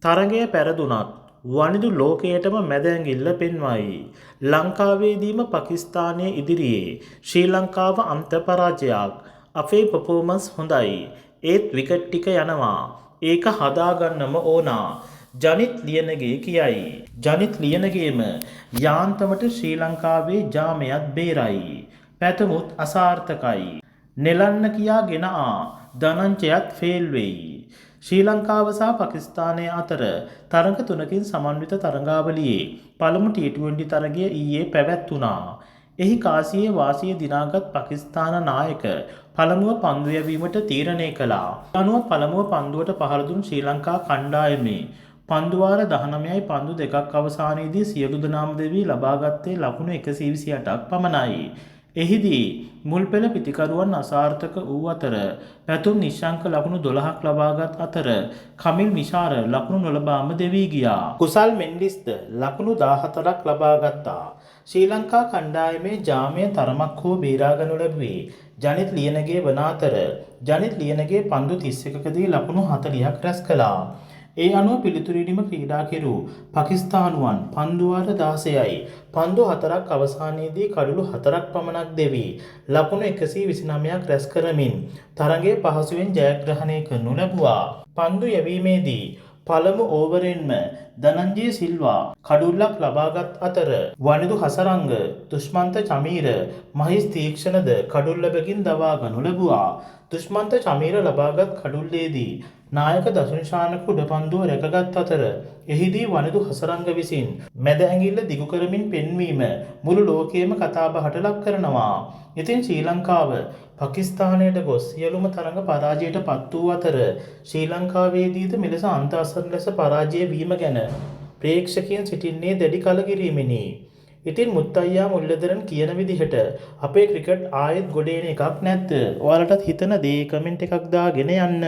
තරගය පැරදුනත් වනිදු ලෝකයටම මැද ඇඟිල්ල පෙන්වයි. ලංකාවේදීම පාකිස්තානය ඉදිරියේ ශ්‍රී ලංකාව අන්ත පරාජයක්. අපේ පර්ෆෝමන්ස් හොඳයි. ඒත් විකට් ටික යනවා. ඒක හදාගන්නම ඕනා. ජනිත් ලියනගේ කියයි. ජනිත් ලියනගේම යාන්තමට ශ්‍රී ලංකාවේ ජාමයත් බේරයි. පැතමුත් අසාර්ථකයි. නෙලන්න කියා ගෙන ධනංජයත් ෆේල් වෙයි. ශ්‍රී ලංකාව සහ පාකිස්තානය අතර තරඟ තුනකින් සමන්විත තරඟාවලියේ පළමු T20 තරගය ඊයේ පැවැත්වුණා. එහි කාසියේ වාසිය දිනාගත් පාකිස්තාන නායක පළමුව පන්දු යැවීමට තීරණය කළා. අනුව පළමුව පන්දුවට පහර දුන් ශ්‍රී ලංකා කණ්ඩායමේ පන්දු වාර 19යි පන්දු දෙකක් අවසානයේදී සියලු දෙනාම දෙවි ලබාගත්තේ ලකුණු 128ක් පමණයි. එහිදී මුල් පෙළ පිතිකරුවන් අසාර්ථක වූ අතර පැතුම් නිශ්ශංක ලකුණු 12ක් ලබාගත් අතර කමිල් මිෂාර ලකුණු නොලබාම දෙවී ගියා. කුසල් මෙන්ඩිස්ද ලකුණු 14ක් ලබාගත්තා. ශ්‍රී ලංකා කණ්ඩායමේ ජාමය තරමක් හෝ බේරාගනු ලැබුවේ ජනිත් ලියනගේ වන අතර ජනිත් ලියනගේ පන්දු 31කදී ලකුණු 40ක් රැස් කළා. ඒ අනුව පිළිතුරීම ක්‍රීඩා කෙරූ පාකිස්තානුවන් පන්දු වාර 16යි පන්දු 4ක් අවසානයේදී කඩලු 4ක් පමණක් දෙවි ලකුණු 129ක් රැස් කරමින් තරගය පහසුවෙන් ජයග්‍රහණය කරනු ලැබුවා. පන්දු යැවීමේදී පළමු ඕවරෙන්ම ධනංජය සිල්වා කඩුල්ලක් ලබාගත් අතර වනිදු හසරංග දුෂ්මන්ත චමීර මහිස් තීක්ෂණද කඩුල්ලබකින් දවාගනු ලැබුවා. දුෂ්මන්ත චමීර ලබාගත් කඩුල්ලේදී නායක දසුන්ශාන කුඩ පන්දුව රැකගත් අතර එහිදී වනිදු හසරංග විසින් මැද ඇඟිල්ල දිගු කරමින් පෙන්වීම මුළු ලෝකයේම කතාබහට ලක් කරනවා. ඉතින් ශ්‍රී ලංකාව පාකිස්තානයට ගොස් සියලුම තරඟ පරාජයට පත් වූ අතර ශ්‍රී ලංකාවේදීද මෙලෙස අන්ත අසරණ ලෙස පරාජය වීම ගැන ප්‍රේක්ෂකයන් සිටින්නේ දැඩි කලකිරීමෙනි. ඉතින් මුත්තයියා මුල්ලදරන් කියන විදිහට අපේ ක්‍රිකට් ආයෙත් ගොඩ එන එකක් නැද්ද? ඔයාලටත් හිතන දේ කමෙන්ට් එකක් දාගෙන යන්න.